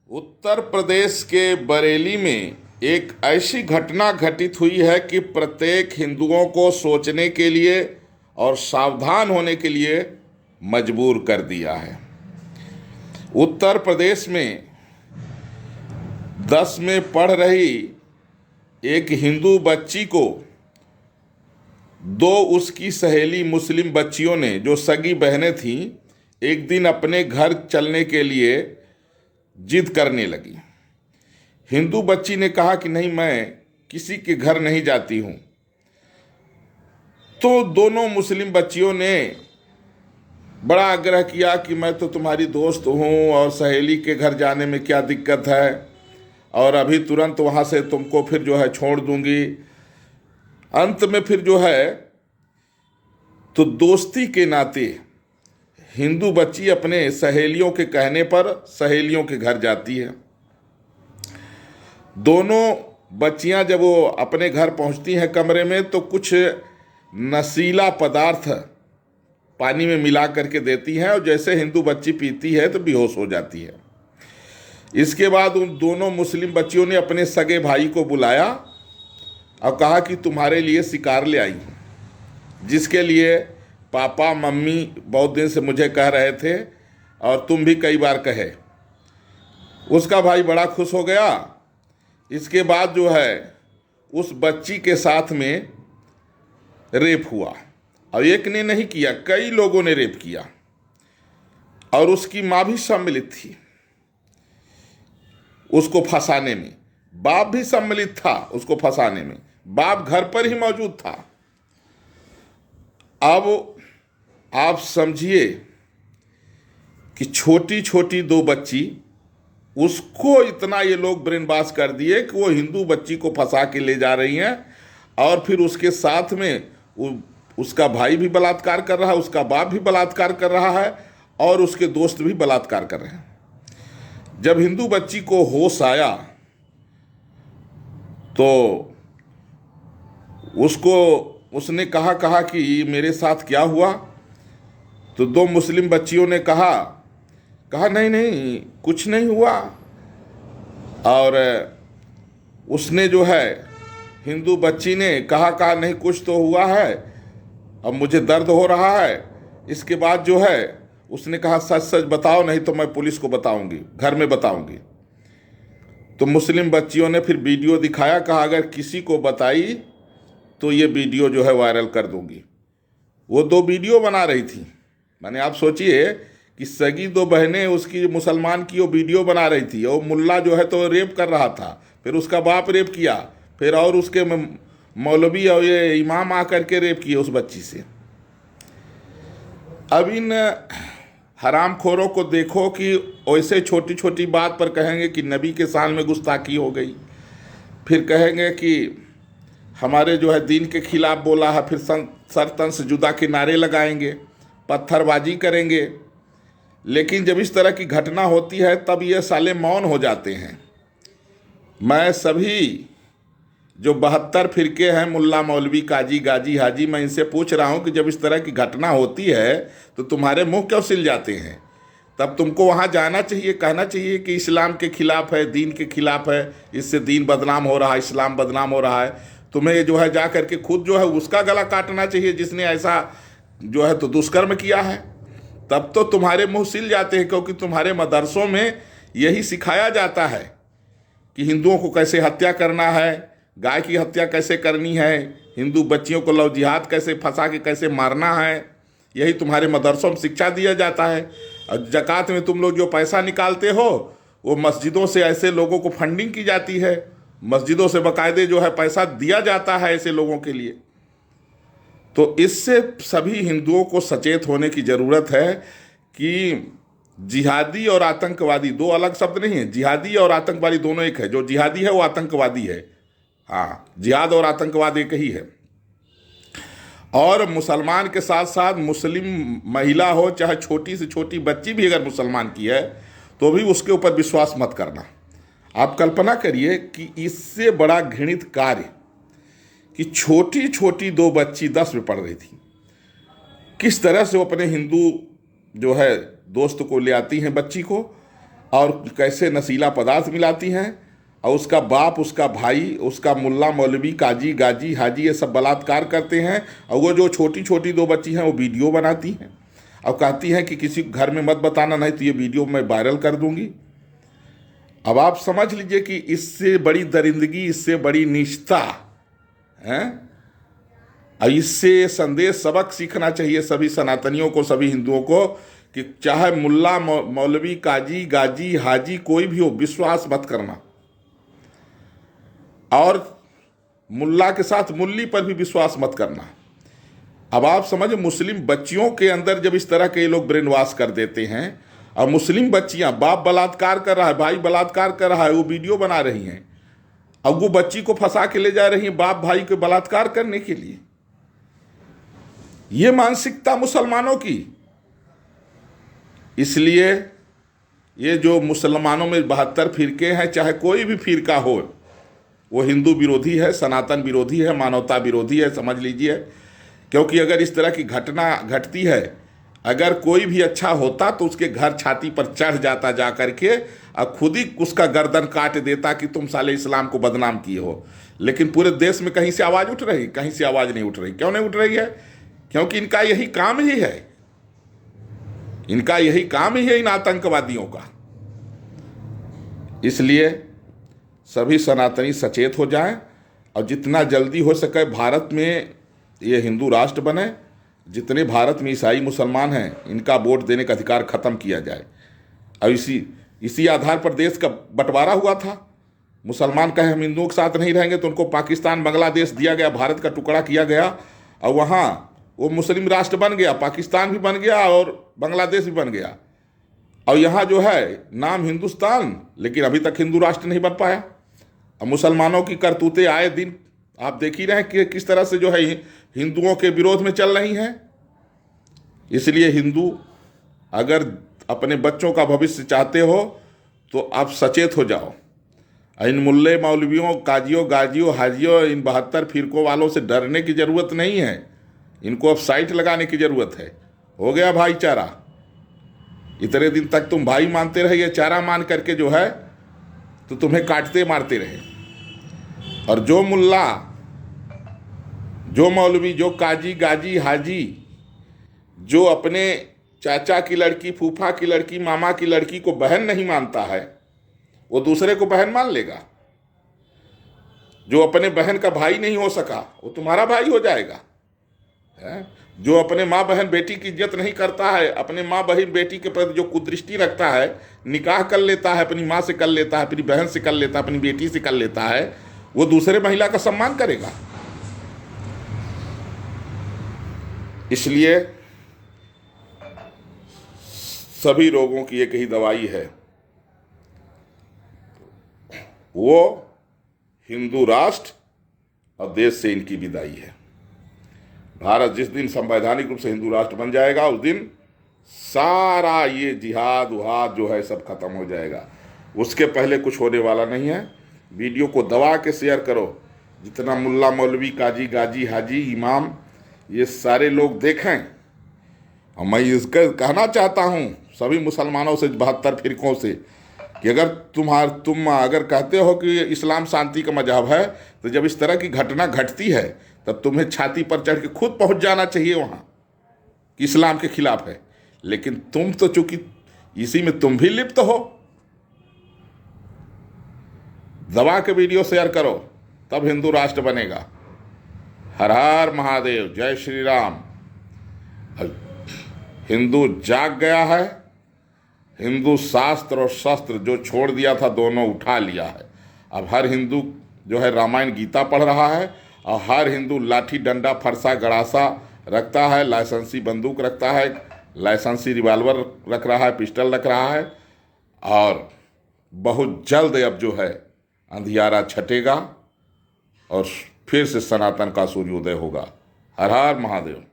उत्तर प्रदेश के बरेली में एक ऐसी घटना घटित हुई है कि प्रत्येक हिंदुओं को सोचने के लिए और सावधान होने के लिए मजबूर कर दिया है। उत्तर प्रदेश में 10 में पढ़ रही एक हिंदू बच्ची को दो उसकी सहेली मुस्लिम बच्चियों ने, जो सगी बहनें थीं, एक दिन अपने घर चलने के लिए जिद करने लगी। हिंदू बच्ची ने कहा कि नहीं, मैं किसी के घर नहीं जाती हूँ। तो दोनों मुस्लिम बच्चियों ने बड़ा आग्रह किया कि मैं तो तुम्हारी दोस्त हूँ और सहेली के घर जाने में क्या दिक्कत है, और अभी तुरंत वहाँ से तुमको फिर जो है छोड़ दूंगी। अंत में फिर जो है तो दोस्ती के नाते हिंदू बच्ची अपने सहेलियों के कहने पर सहेलियों के घर जाती है। दोनों बच्चियां जब वो अपने घर पहुंचती हैं कमरे में, तो कुछ नशीला पदार्थ पानी में मिला करके देती हैं, और जैसे हिंदू बच्ची पीती है तो बेहोश हो जाती है। इसके बाद उन दोनों मुस्लिम बच्चियों ने अपने सगे भाई को बुलाया और कहा कि तुम्हारे लिए शिकार ले आई हूँ, जिसके लिए पापा मम्मी बहुत दिन से मुझे कह रहे थे और तुम भी कई बार कहे। उसका भाई बड़ा खुश हो गया। इसके बाद जो है उस बच्ची के साथ में रेप हुआ, और एक ने नहीं किया, कई लोगों ने रेप किया, और उसकी माँ भी सम्मिलित थी उसको फंसाने में। बाप भी सम्मिलित था उसको फंसाने में, बाप घर पर ही मौजूद था। अब आप समझिए कि छोटी छोटी दो बच्ची, उसको इतना ये लोग ब्रेन वॉश कर दिए कि वो हिंदू बच्ची को फंसा के ले जा रही हैं, और फिर उसके साथ में उसका भाई भी बलात्कार कर रहा है, उसका बाप भी बलात्कार कर रहा है, और उसके दोस्त भी बलात्कार कर रहे हैं। जब हिंदू बच्ची को होश आया तो उसने कहा कि मेरे साथ क्या हुआ। तो दो मुस्लिम बच्चियों ने कहा नहीं नहीं कुछ नहीं हुआ। और उसने जो है हिंदू बच्ची ने कहा नहीं कुछ तो हुआ है, अब मुझे दर्द हो रहा है। इसके बाद जो है उसने कहा सच सच बताओ, नहीं तो मैं पुलिस को बताऊंगी, घर में बताऊंगी। तो मुस्लिम बच्चियों ने फिर वीडियो दिखाया, कहा अगर किसी को बताई तो ये वीडियो जो है वायरल कर दूंगी। वो दो वीडियो बना रही थी। माने आप सोचिए कि सगी दो बहनें उसकी मुसलमान की वो वीडियो बना रही थी, और मुल्ला जो है तो रेप कर रहा था, फिर उसका बाप रेप किया, फिर और उसके मौलवी और ये इमाम आकर के रेप किए उस बच्ची से। अब इन हरामखोरों को देखो कि वैसे छोटी छोटी बात पर कहेंगे कि नबी के शान में गुस्ताखी हो गई, फिर कहेंगे कि हमारे जो है दीन के खिलाफ बोला है, फिर सर तन से जुदा के नारे लगाएंगे, पत्थरबाजी करेंगे। लेकिन जब इस तरह की घटना होती है तब ये साले मौन हो जाते हैं। मैं सभी जो 72 फिरके हैं, मुल्ला मौलवी काजी गाजी हाजी, मैं इनसे पूछ रहा हूँ कि जब इस तरह की घटना होती है तो तुम्हारे मुंह क्यों सिल जाते हैं? तब तुमको वहाँ जाना चाहिए, कहना चाहिए कि इस्लाम के खिलाफ है, दीन के खिलाफ है, इससे दीन बदनाम हो रहा है, इस्लाम बदनाम हो रहा है। तुम्हें जो है जा करके खुद जो है उसका गला काटना चाहिए जिसने ऐसा जो है तो दुष्कर्म किया है। तब तो तुम्हारे मुंह सिल जाते हैं, क्योंकि तुम्हारे मदरसों में यही सिखाया जाता है कि हिंदुओं को कैसे हत्या करना है, गाय की हत्या कैसे करनी है, हिंदू बच्चियों को लव जिहाद कैसे फंसा के कैसे मारना है। यही तुम्हारे मदरसों में शिक्षा दिया जाता है। और ज़कात में तुम लोग जो पैसा निकालते हो वो मस्जिदों से ऐसे लोगों को फंडिंग की जाती है, मस्जिदों से बाकायदे जो है पैसा दिया जाता है ऐसे लोगों के लिए। तो इससे सभी हिंदुओं को सचेत होने की ज़रूरत है कि जिहादी और आतंकवादी दो अलग शब्द नहीं है। जिहादी और आतंकवादी दोनों एक है। जो जिहादी है वो आतंकवादी है। हाँ, जिहाद और आतंकवाद एक ही है। और मुसलमान के साथ साथ मुस्लिम महिला हो, चाहे छोटी से छोटी बच्ची भी अगर मुसलमान की है, तो भी उसके ऊपर विश्वास मत करना। आप कल्पना करिए कि इससे बड़ा घृणित कार्य कि छोटी छोटी दो बच्ची 10 में पढ़ रही थी, किस तरह से वो अपने हिंदू जो है दोस्त को ले आती हैं बच्ची को, और कैसे नशीला पदार्थ मिलाती हैं, और उसका बाप, उसका भाई, उसका मुल्ला मौलवी काजी गाजी हाजी ये सब बलात्कार करते हैं। और वो जो छोटी छोटी 2 बच्ची हैं वो वीडियो बनाती हैं और कहती हैं कि किसी घर में मत बताना, नहीं तो ये वीडियो मैं वायरल कर दूंगी। अब आप समझ लीजिए कि इससे बड़ी दरिंदगी, इससे बड़ी नीचता है। और इससे संदेश सबक सीखना चाहिए सभी सनातनियों को, सभी हिंदुओं को, कि चाहे मुल्ला मौलवी काजी गाजी हाजी कोई भी हो, विश्वास मत करना। और मुल्ला के साथ मुल्ली पर भी विश्वास मत करना। अब आप समझे, मुस्लिम बच्चियों के अंदर जब इस तरह के ये लोग ब्रेन वॉश कर देते हैं, और मुस्लिम बच्चियां, बाप बलात्कार कर रहा है, भाई बलात्कार कर रहा है, वो वीडियो बना रही हैं, अब वो बच्ची को फंसा के ले जा रही हैं बाप भाई को बलात्कार करने के लिए। ये मानसिकता मुसलमानों की। इसलिए ये जो मुसलमानों में 72 फिरके हैं, चाहे कोई भी फिरका हो, वो हिंदू विरोधी है, सनातन विरोधी है, मानवता विरोधी है, समझ लीजिए। क्योंकि अगर इस तरह की घटना घटती है, अगर कोई भी अच्छा होता तो उसके घर छाती पर चढ़ जाता जा करके और खुद ही उसका गर्दन काट देता कि तुम साले इस्लाम को बदनाम किए हो। लेकिन पूरे देश में कहीं से आवाज़ उठ रही, कहीं से आवाज़ नहीं उठ रही। क्यों नहीं उठ रही है? क्योंकि इनका यही काम ही है, इनका यही काम ही है इन आतंकवादियों का। इसलिए सभी सनातनी सचेत हो जाएं और जितना जल्दी हो सके भारत में ये हिंदू राष्ट्र बने। जितने भारत में ईसाई मुसलमान हैं, इनका वोट देने का अधिकार खत्म किया जाए। और इसी आधार पर देश का बंटवारा हुआ था। मुसलमान कहे हम हिंदुओं के साथ नहीं रहेंगे, तो उनको पाकिस्तान बांग्लादेश दिया गया, भारत का टुकड़ा किया गया, और वहाँ वो मुस्लिम राष्ट्र बन गया, पाकिस्तान भी बन गया और बांग्लादेश भी बन गया। और यहाँ जो है नाम हिंदुस्तान, लेकिन अभी तक हिंदू राष्ट्र नहीं बन पाया। अब मुसलमानों की करतूतें आए दिन आप देख ही रहे हैं कि किस तरह से जो है हिंदुओं के विरोध में चल रही हैं। इसलिए हिंदू अगर अपने बच्चों का भविष्य चाहते हो तो आप सचेत हो जाओ। इन मुल्ले मौलवियों, काजियों, गाजियों, हाजियों, इन 72 फिरकों वालों से डरने की ज़रूरत नहीं है। इनको अब साइट लगाने की ज़रूरत है। हो गया भाईचारा। इतने दिन तक तुम भाई मानते रहे, ये चारा मान करके जो है तो तुम्हें काटते मारते रहे। और जो मुल्ला, जो मौलवी, जो काजी गाजी हाजी, जो अपने चाचा की लड़की, फूफा की लड़की, मामा की लड़की को बहन नहीं मानता है, वो दूसरे को बहन मान लेगा। जो अपने बहन का भाई नहीं हो सका, वो तुम्हारा भाई हो जाएगा। जो अपने माँ बहन बेटी की इज्जत नहीं करता है, अपने माँ बहन बेटी के प्रति जो कुदृष्टि रखता है, निकाह कर लेता है, अपनी माँ से कर लेता है, अपनी बहन से कर लेता है, अपनी बेटी से कर लेता है, वो दूसरे महिला का सम्मान करेगा। इसलिए सभी रोगों की एक ही दवाई है, वो हिंदू राष्ट्र और देश से इनकी विदाई है। भारत जिस दिन संवैधानिक रूप से हिंदू राष्ट्र बन जाएगा, उस दिन सारा ये जिहाद उहाद जो है सब खत्म हो जाएगा। उसके पहले कुछ होने वाला नहीं है। वीडियो को दबा के शेयर करो, जितना मुल्ला मौलवी काजी गाजी हाजी इमाम ये सारे लोग देखें। और मैं इसका कहना चाहता हूँ सभी मुसलमानों से, 72 फिरकों से, कि अगर तुम अगर कहते हो कि इस्लाम शांति का मजहब है, तो जब इस तरह की घटना घटती है तब तुम्हें छाती पर चढ़ के खुद पहुंच जाना चाहिए वहाँ कि इस्लाम के खिलाफ है। लेकिन तुम तो चूंकि इसी में तुम भी लिप्त हो, दबा के वीडियो शेयर करो, तब हिंदू राष्ट्र बनेगा। हर हर महादेव, जय श्री राम। हिंदू जाग गया है। हिंदू शास्त्र और शस्त्र जो छोड़ दिया था, दोनों उठा लिया है। अब हर हिंदू जो है रामायण गीता पढ़ रहा है, और हर हिंदू लाठी डंडा फरसा गड़ासा रखता है, लाइसेंसी बंदूक रखता है, लाइसेंसी रिवाल्वर रख रहा है, पिस्टल रख रहा है। और बहुत जल्द अब जो है अंधियारा छटेगा और फिर से सनातन का सूर्योदय होगा। हर हर महादेव।